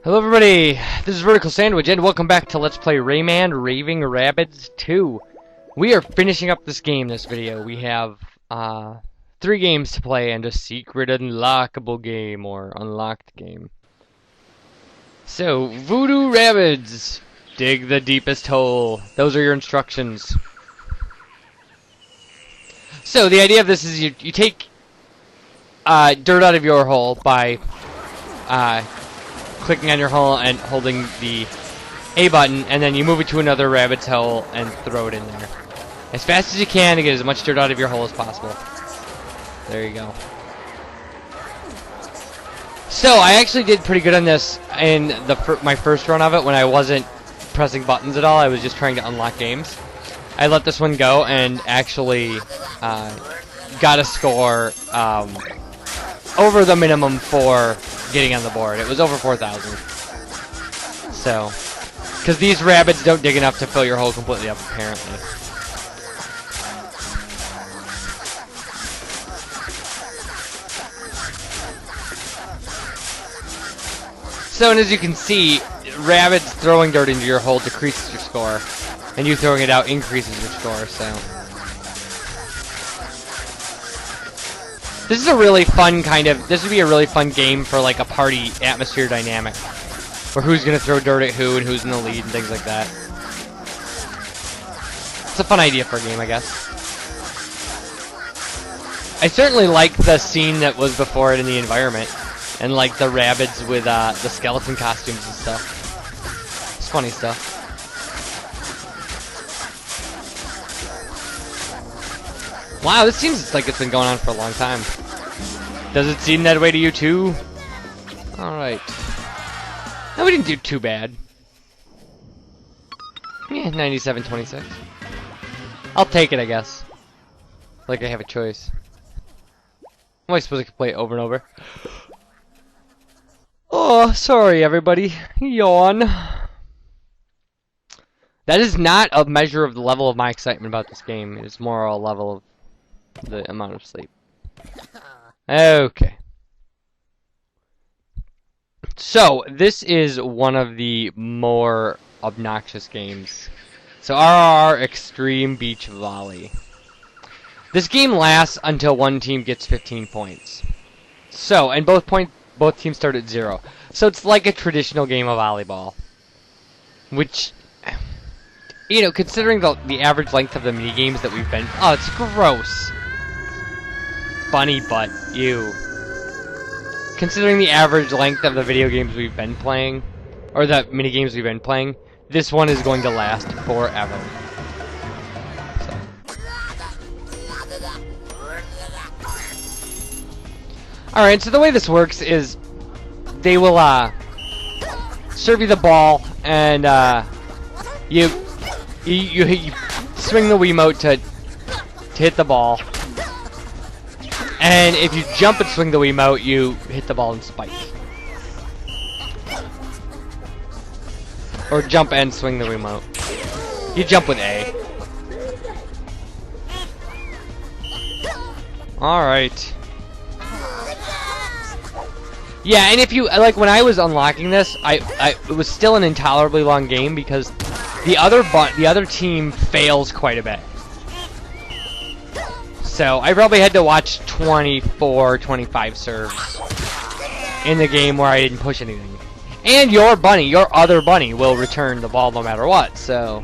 Hello everybody, this is VerticalSandwich and welcome back to Let's Play Rayman Raving Rabbids 2. We are finishing up this game this video. We have 3 games to play and a secret unlockable game or unlocked game. So, Voodoo Rabbids, dig the deepest hole. Those are your instructions. So the idea of this is you take dirt out of your hole by clicking on your hole and holding the A button, and then you move it to another rabbit's hole and throw it in there as fast as you can to get as much dirt out of your hole as possible. There you go. So I actually did pretty good on this in my first run of it when I wasn't pressing buttons at all. I was just trying to unlock games. I let this one go and actually got a score over the minimum for getting on the board. It was over 4,000. So, because these rabbits don't dig enough to fill your hole completely up, apparently. So, and as you can see, rabbits throwing dirt into your hole decreases your score, and you throwing it out increases your score, so. This is a really fun this would be a really fun game for like a party atmosphere dynamic. Where who's gonna throw dirt at who and who's in the lead and things like that. It's a fun idea for a game, I guess. I certainly like the scene that was before it in the environment. And like the rabbits with the skeleton costumes and stuff. It's funny stuff. Wow, this seems like it's been going on for a long time. Does it seem that way to you too? Alright. No, we didn't do too bad. Yeah, 97-26. I'll take it, I guess. Like I have a choice. Am I supposed to play it over and over? Oh, sorry everybody. Yawn. That is not a measure of the level of my excitement about this game. It's more a level of the amount of sleep. Okay. So, this is one of the more obnoxious games. So, RRR Extreme Beach Volley. This game lasts until one team gets 15 points. So, and both teams start at 0. So, it's like a traditional game of volleyball. Which, you know, considering the average length of the minigames that we've been... Oh, it's gross. Bunny butt, ew. Considering the average length of the video games we've been playing, or the minigames we've been playing, this one is going to last forever. So. Alright, so the way this works is they will serve you the ball, and you swing the Wiimote to hit the ball. And if you jump and swing the Wiimote, you hit the ball and spike. Or jump and swing the Wiimote. You jump with A. Alright. Yeah, and if you, like, when I was unlocking this, it was still an intolerably long game because the other team fails quite a bit. So, I probably had to watch 24, 25 serves in the game where I didn't push anything. And your other bunny, will return the ball no matter what, so...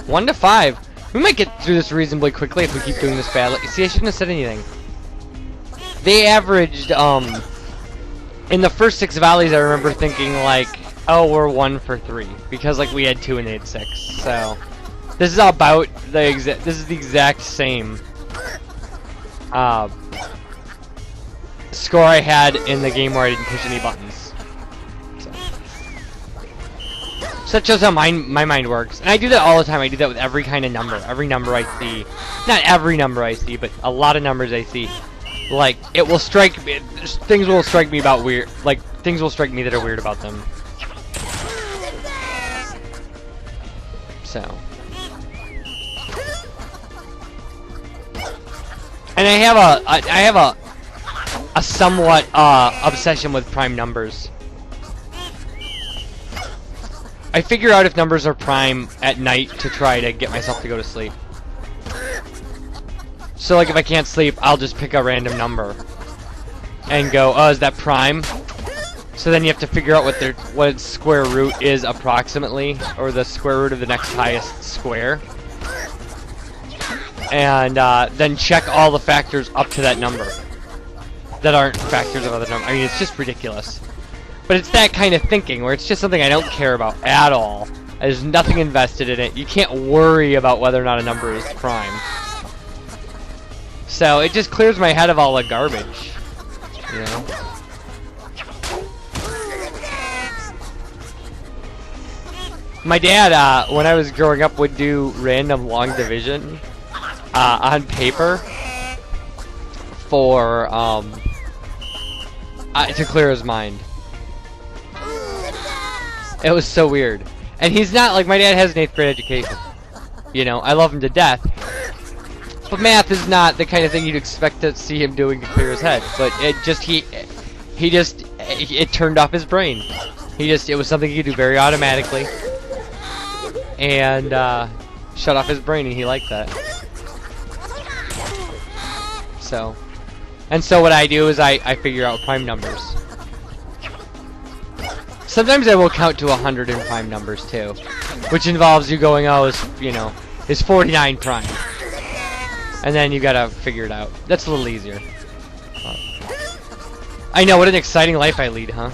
1 to 5. We might get through this reasonably quickly if we keep doing this badly. See, I shouldn't have said anything. They averaged, in the first 6 volleys, I remember thinking, like, oh, we're 1 for 3. Because, like, we had 2 and they had 6. So, this is about the exact same score I had in the game where I didn't push any buttons. So that shows how my mind works. And I do that all the time. I do that with every kind of number. Every number I see. Not every number I see, but a lot of numbers I see. Like, it will strike me, things will strike me about weird, like, things will strike me that are weird about them. So. And I have a somewhat obsession with prime numbers. I figure out if numbers are prime at night to try to get myself to go to sleep. So like if I can't sleep, I'll just pick a random number and go, oh, is that prime? So then you have to figure out what its square root is approximately, or the square root of the next highest square. And then check all the factors up to that number that aren't factors of other numbers. I mean, it's just ridiculous. But it's that kind of thinking where it's just something I don't care about at all. There's nothing invested in it. You can't worry about whether or not a number is prime. So it just clears my head of all the garbage, you know? My dad, when I was growing up, would do random long division on paper for to clear his mind. It was so weird. And he's not, like, my dad has an 8th grade education. You know, I love him to death. But math is not the kind of thing you'd expect to see him doing to clear his head. But it just, it turned off his brain. It was something he could do very automatically. And, shut off his brain, and he liked that. So what I do is I figure out prime numbers. Sometimes I will count to 100 in prime numbers too, which involves you going, oh, is 49 prime? And then you gotta figure it out. That's a little easier. I know, what an exciting life I lead, huh?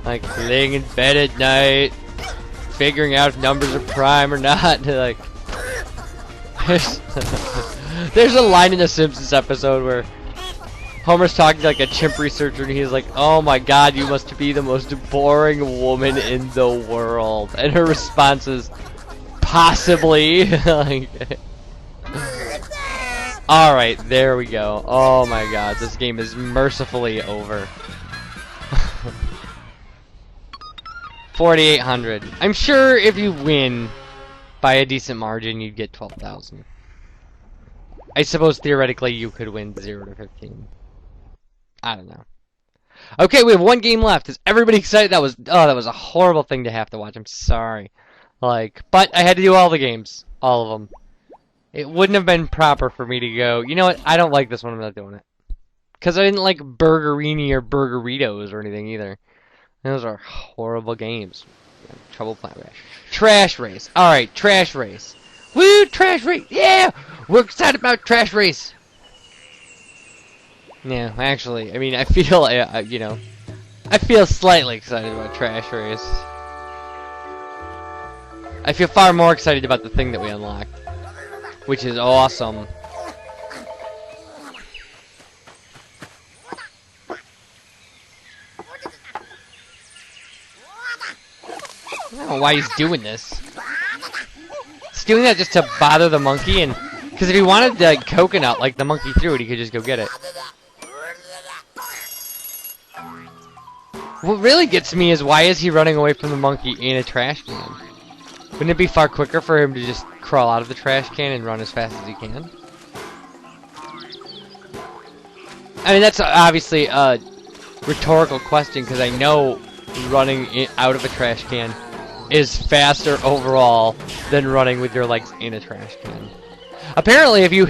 Like, laying in bed at night, figuring out if numbers are prime or not. Like, there's a line in the Simpsons episode where Homer's talking to like a chimp researcher, and he's like, "Oh my God, you must be the most boring woman in the world." And her response is, "Possibly." Like, all right, there we go. Oh my God, this game is mercifully over. 4,800. I'm sure if you win by a decent margin, you'd get 12,000. I suppose theoretically you could win 0 to 15. I don't know. Okay, we have one game left. Is everybody excited? That was a horrible thing to have to watch. I'm sorry. Like, but I had to do all the games, all of them. It wouldn't have been proper for me to go, you know what? I don't like this one. I'm not doing it. Because I didn't like Burgerini or Burgeritos or anything either. Those are horrible games. Trouble playing. Trash Race. All right, Trash Race. Woo, Trash Race. Yeah, we're excited about Trash Race. Yeah, actually, I mean, I feel, you know, I feel slightly excited about Trash Race. I feel far more excited about the thing that we unlocked, which is awesome. I don't know why he's doing this. He's doing that just to bother the monkey, and because if he wanted the coconut, like the monkey threw it, he could just go get it. What really gets me is why is he running away from the monkey in a trash can? Wouldn't it be far quicker for him to just crawl out of the trash can and run as fast as he can? I mean, that's obviously a rhetorical question, because I know running out of a trash can is faster overall than running with your legs in a trash can. Apparently, if you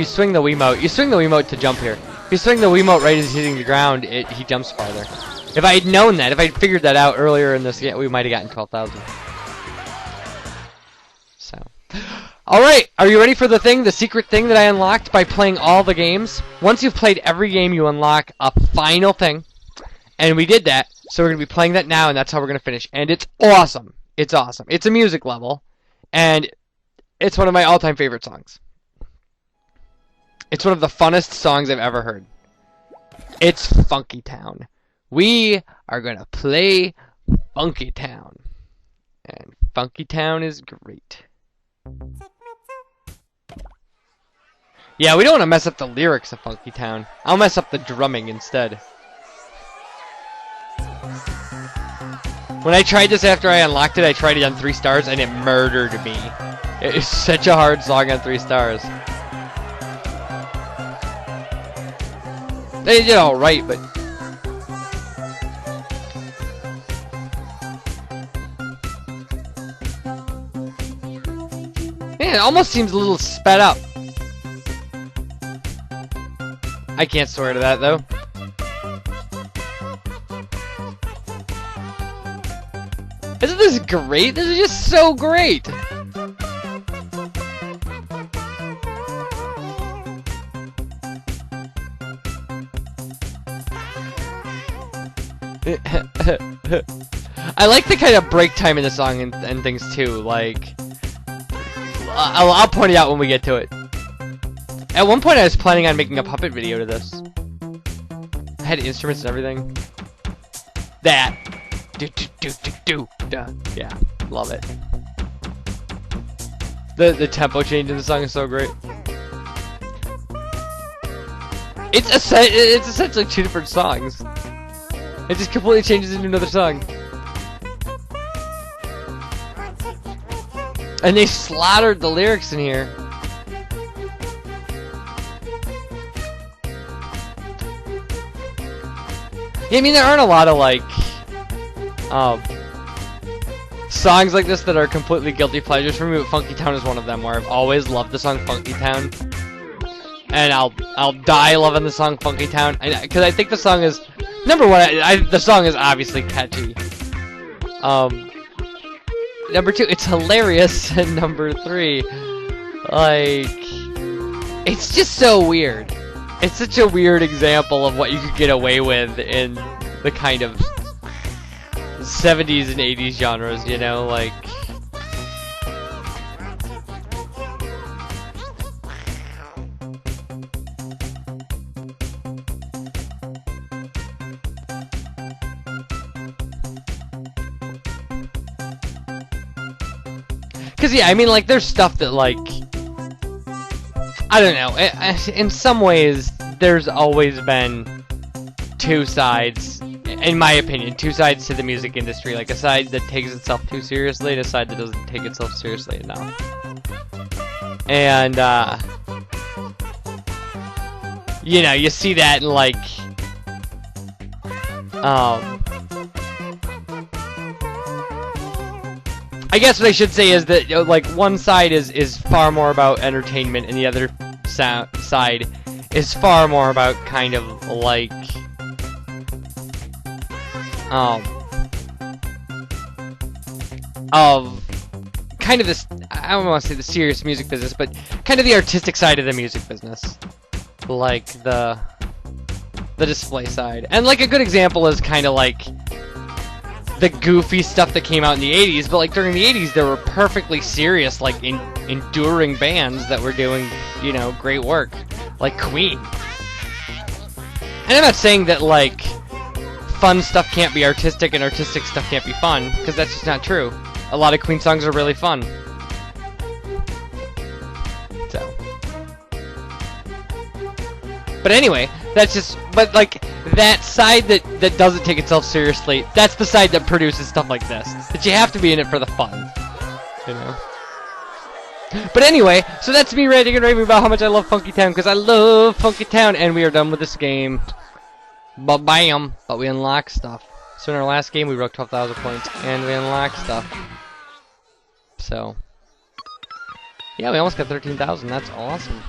swing the Wiimote, you swing the Wiimote to jump here. If you swing the Wiimote right as he's hitting the ground, he jumps farther. If I had known that, if I had figured that out earlier in this game, we might have gotten 12,000. So, all right, are you ready for the thing, the secret thing that I unlocked by playing all the games? Once you've played every game, you unlock a final thing, and we did that. So we're gonna be playing that now, and that's how we're gonna finish. And it's awesome. It's awesome. It's a music level, and it's one of my all-time favorite songs. It's one of the funnest songs I've ever heard. It's Funky Town. We are gonna play Funky Town, and Funky Town is great. Yeah, we don't want to mess up the lyrics of Funky Town. I'll mess up the drumming instead. When I tried this after I unlocked it, I tried it on 3 stars, and it murdered me. It is such a hard song on 3 stars. They did all right, but yeah, it almost seems a little sped up. I can't swear to that though. Isn't this great? This is just so great. I like the kind of break time in the song and things too. Like, I'll point it out when we get to it. At one point, I was planning on making a puppet video to this. I had instruments and everything. That. Yeah, love it. The tempo change in the song is so great. It's essentially two different songs. It just completely changes into another song. And they slaughtered the lyrics in here. Yeah, I mean, there aren't a lot of, like, songs like this that are completely guilty pleasures for me, but Funky Town is one of them, where I've always loved the song Funky Town. And I'll die loving the song Funky Town, because I think the song is, number one, the song is obviously catchy. Number two, it's hilarious, and number three, like, it's just so weird. It's such a weird example of what you could get away with in the kind of 70s and 80s genres, you know, like... Cause yeah, I mean, like, there's stuff that, like, I don't know, in some ways, there's always been two sides, in my opinion, two sides to the music industry, like a side that takes itself too seriously and a side that doesn't take itself seriously enough. And, you know, you see that in, like, I guess what I should say is that, you know, like, one side is far more about entertainment, and the other side is far more about kind of like of kind of this, I don't want to say the serious music business, but kind of the artistic side of the music business, like the display side. And like a good example is kind of like the goofy stuff that came out in the 80s, but like during the 80s there were perfectly serious, like enduring bands that were doing, you know, great work, like Queen. And I'm not saying that like fun stuff can't be artistic and artistic stuff can't be fun, because that's just not true. A lot of Queen songs are really fun. So, but anyway, that's just, but like that side that doesn't take itself seriously, that's the side that produces stuff like this. That you have to be in it for the fun, you know. But anyway, so that's me ranting and raving about how much I love Funky Town, because I love Funky Town, and we are done with this game. But bam! But we unlocked stuff. So in our last game we broke 12,000 points, and we unlocked stuff. So, yeah, we almost got 13,000. That's awesome.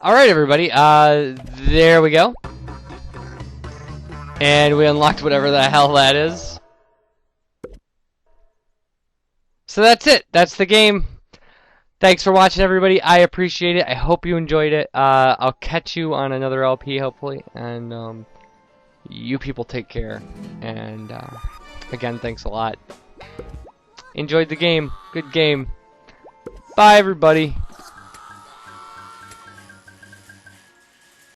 Alright, everybody, there we go. And we unlocked whatever the hell that is. So that's it. That's the game. Thanks for watching, everybody. I appreciate it. I hope you enjoyed it. I'll catch you on another LP, hopefully. And, you people take care. And, again, thanks a lot. Enjoyed the game. Good game. Bye, everybody.